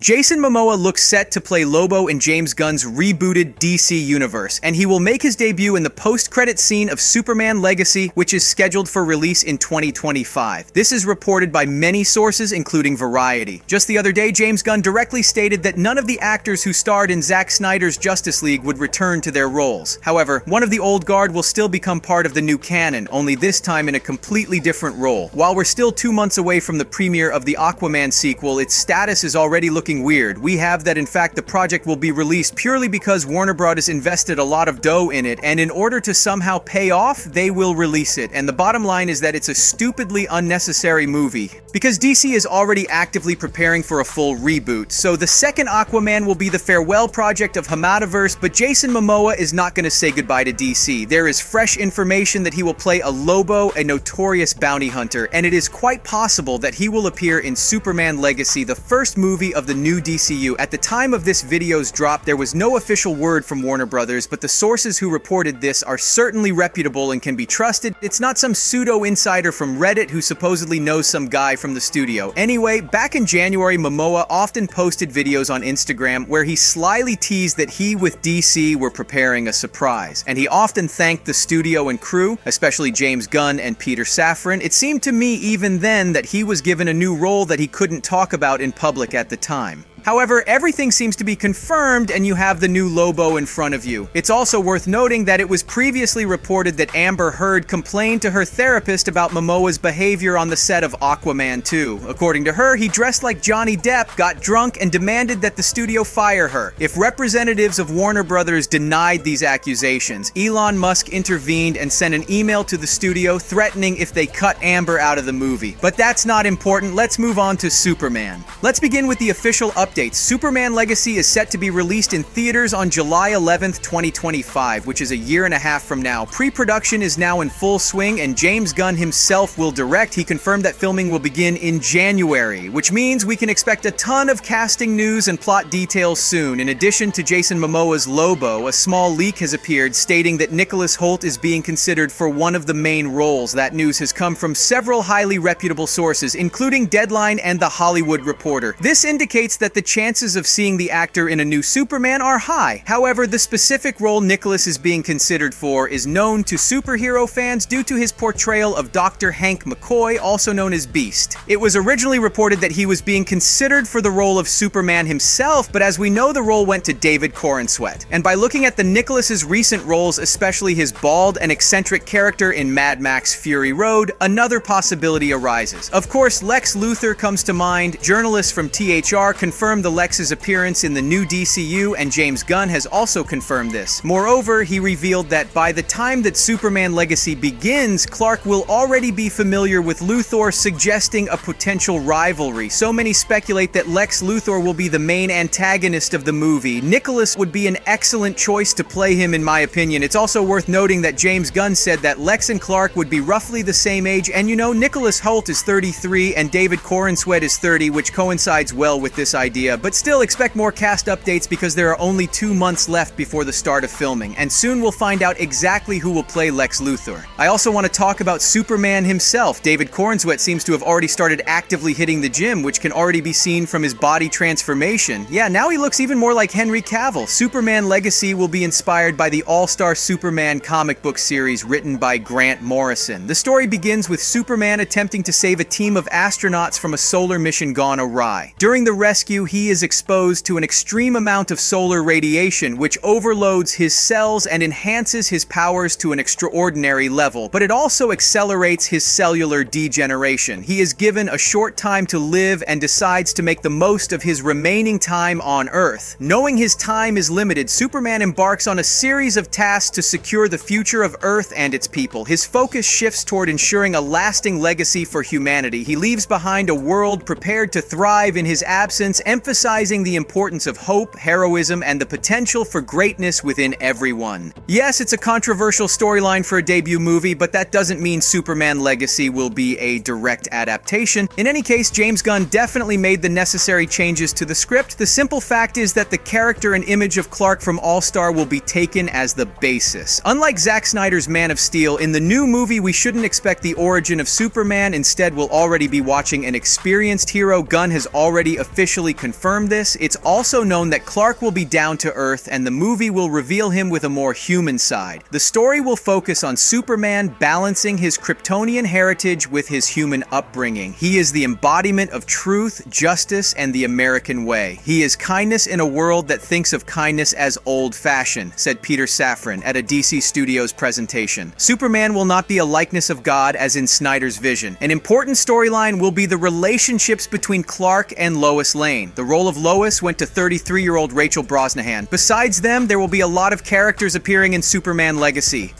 Jason Momoa looks set to play Lobo in James Gunn's rebooted DC universe, and he will make his debut in the post-credit scene of Superman Legacy, which is scheduled for release in 2025. This is reported by many sources, including Variety. Just the other day, James Gunn directly stated that none of the actors who starred in Zack Snyder's Justice League would return to their roles. However, one of the old guard will still become part of the new canon, only this time in a completely different role. While we're still 2 months away from the premiere of the Aquaman sequel, its status is already looking weird. We have that in fact the project will be released purely because Warner Bros. Invested a lot of dough in it, and in order to somehow pay off, they will release it. And the bottom line is that it's a stupidly unnecessary movie, because DC is already actively preparing for a full reboot. So the second Aquaman will be the farewell project of Hamadaverse, but Jason Momoa is not going to say goodbye to DC. There is fresh information that he will play a Lobo, a notorious bounty hunter, and it is quite possible that he will appear in Superman Legacy, the first movie of the new DCU. At the time of this video's drop, there was no official word from Warner Brothers, but the sources who reported this are certainly reputable and can be trusted. It's not some pseudo-insider from Reddit who supposedly knows some guy from the studio. Anyway, back in January, Momoa often posted videos on Instagram where he slyly teased that he with DC were preparing a surprise, and he often thanked the studio and crew, especially James Gunn and Peter Safran. It seemed to me even then that he was given a new role that he couldn't talk about in public at the time. However, everything seems to be confirmed and you have the new Lobo in front of you. It's also worth noting that it was previously reported that Amber Heard complained to her therapist about Momoa's behavior on the set of Aquaman 2. According to her, he dressed like Johnny Depp, got drunk, and demanded that the studio fire her. If representatives of Warner Brothers denied these accusations, Elon Musk intervened and sent an email to the studio threatening if they cut Amber out of the movie. But that's not important. Let's move on to Superman. Let's begin with the official update. Superman Legacy is set to be released in theaters on July 11th, 2025, which is a year and a half from now. Pre-production is now in full swing, and James Gunn himself will direct. He confirmed that filming will begin in January, which means we can expect a ton of casting news and plot details soon. In addition to Jason Momoa's Lobo, a small leak has appeared stating that Nicholas Hoult is being considered for one of the main roles. That news has come from several highly reputable sources, including Deadline and The Hollywood Reporter. This indicates that the chances of seeing the actor in a new Superman are high. However, the specific role Nicholas is being considered for is known to superhero fans due to his portrayal of Dr. Hank McCoy, also known as Beast. It was originally reported that he was being considered for the role of Superman himself, but as we know, the role went to David Corenswet. And by looking at the Nicholas's recent roles, especially his bald and eccentric character in Mad Max Fury Road, another possibility arises. Of course, Lex Luthor comes to mind. Journalists from THR confirmed the Lex's appearance in the new DCU, and James Gunn has also confirmed this. Moreover, he revealed that by the time that Superman Legacy begins, Clark will already be familiar with Luthor, suggesting a potential rivalry. So many speculate that Lex Luthor will be the main antagonist of the movie. Nicholas would be an excellent choice to play him, in my opinion. It's also worth noting that James Gunn said that Lex and Clark would be roughly the same age, and you know, Nicholas Hoult is 33 and David Corenswet is 30, which coincides well with this idea. But still, expect more cast updates because there are only 2 months left before the start of filming, and soon we'll find out exactly who will play Lex Luthor. I also want to talk about Superman himself. David Corenswet seems to have already started actively hitting the gym, which can already be seen from his body transformation. Yeah, now he looks even more like Henry Cavill. Superman Legacy will be inspired by the All-Star Superman comic book series written by Grant Morrison. The story begins with Superman attempting to save a team of astronauts from a solar mission gone awry. During the rescue, he is exposed to an extreme amount of solar radiation, which overloads his cells and enhances his powers to an extraordinary level, but it also accelerates his cellular degeneration. He is given a short time to live and decides to make the most of his remaining time on Earth. Knowing his time is limited, Superman embarks on a series of tasks to secure the future of Earth and its people. His focus shifts toward ensuring a lasting legacy for humanity. He leaves behind a world prepared to thrive in his absence, emphasizing the importance of hope, heroism, and the potential for greatness within everyone. Yes, it's a controversial storyline for a debut movie, but that doesn't mean Superman Legacy will be a direct adaptation. In any case, James Gunn definitely made the necessary changes to the script. The simple fact is that the character and image of Clark from All-Star will be taken as the basis. Unlike Zack Snyder's Man of Steel, in the new movie we shouldn't expect the origin of Superman. Instead, we'll already be watching an experienced hero. Gunn has already officially confirmed confirm this. It's also known that Clark will be down to earth, and the movie will reveal him with a more human side. The story will focus on Superman balancing his Kryptonian heritage with his human upbringing. He is the embodiment of truth, justice, and the American way. He is kindness in a world that thinks of kindness as old-fashioned, said Peter Safran at a DC Studios presentation. Superman will not be a likeness of God as in Snyder's vision. An important storyline will be the relationships between Clark and Lois Lane. The role of Lois went to 33-year-old Rachel Brosnahan. Besides them, there will be a lot of characters appearing in Superman Legacy.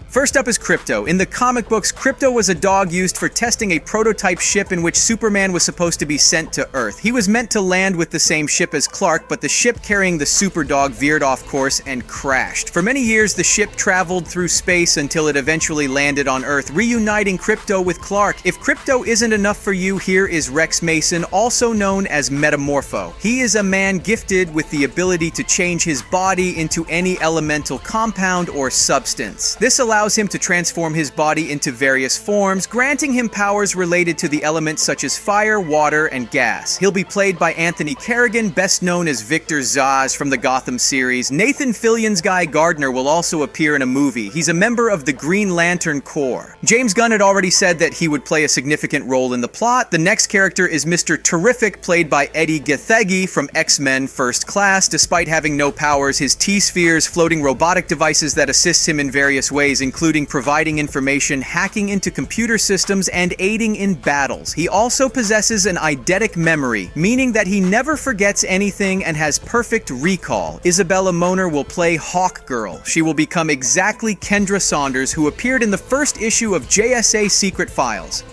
First up is Krypto. In the comic books, Krypto was a dog used for testing a prototype ship in which Superman was supposed to be sent to Earth. He was meant to land with the same ship as Clark, but the ship carrying the super dog veered off course and crashed. For many years, the ship traveled through space until it eventually landed on Earth, reuniting Krypto with Clark. If Krypto isn't enough for you, here is Rex Mason, also known as Metamorpho. He is a man gifted with the ability to change his body into any elemental compound or substance. This allows him to transform his body into various forms, granting him powers related to the elements such as fire, water, and gas. He'll be played by Anthony Carrigan, best known as Victor Zsasz from the Gotham series. Nathan Fillion's Guy Gardner will also appear in a movie. He's a member of the Green Lantern Corps. James Gunn had already said that he would play a significant role in the plot. The next character is Mr. Terrific, played by Eddie Gathegi from X-Men First Class. Despite having no powers, his T-spheres, floating robotic devices that assist him in various ways, including providing information, hacking into computer systems, and aiding in battles. He also possesses an eidetic memory, meaning that he never forgets anything and has perfect recall. Isabella Moner will play Hawkgirl. She will become exactly Kendra Saunders, who appeared in the first issue of JSA Secret Files.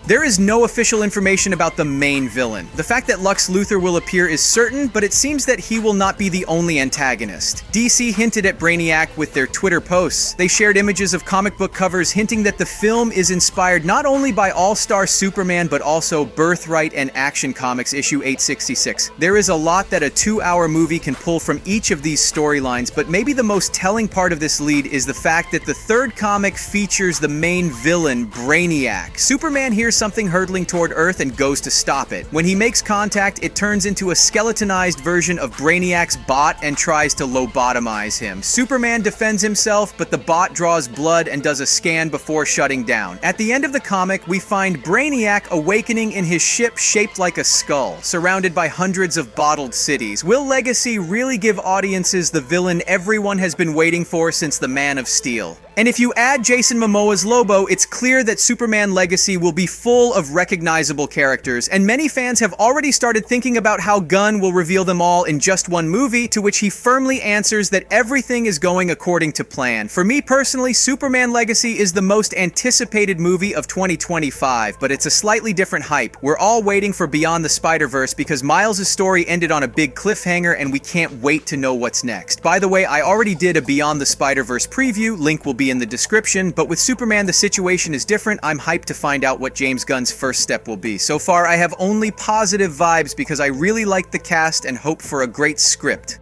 There is no official information about the main villain. The fact that Lex Luthor will appear is certain, but it seems that he will not be the only antagonist. DC hinted at Brainiac with their Twitter posts. They shared images of comic book covers hinting that the film is inspired not only by All-Star Superman, but also Birthright and Action Comics issue 866. There is a lot that a 2-hour movie can pull from each of these storylines, but maybe the most telling part of this lead is the fact that the third comic features the main villain, Brainiac. Superman hears something hurtling toward Earth and goes to stop it. When he makes contact, it turns into a skeletonized version of Brainiac's bot and tries to lobotomize him. Superman defends himself, but the bot draws blood and does a scan before shutting down. At the end of the comic, we find Brainiac awakening in his ship shaped like a skull, surrounded by hundreds of bottled cities. Will Legacy really give audiences the villain everyone has been waiting for since the Man of Steel? And if you add Jason Momoa's Lobo, it's clear that Superman Legacy will be full of recognizable characters, and many fans have already started thinking about how Gunn will reveal them all in just one movie, to which he firmly answers that everything is going according to plan. For me personally, Superman Legacy is the most anticipated movie of 2025, but it's a slightly different hype. We're all waiting for Beyond the Spider-Verse because Miles' story ended on a big cliffhanger, and we can't wait to know what's next. By the way, I already did a Beyond the Spider-Verse preview, link will be in the description, but with Superman the situation is different. I'm hyped to find out what James Gunn's first step will be. So far, I have only positive vibes because I really like the cast and hope for a great script.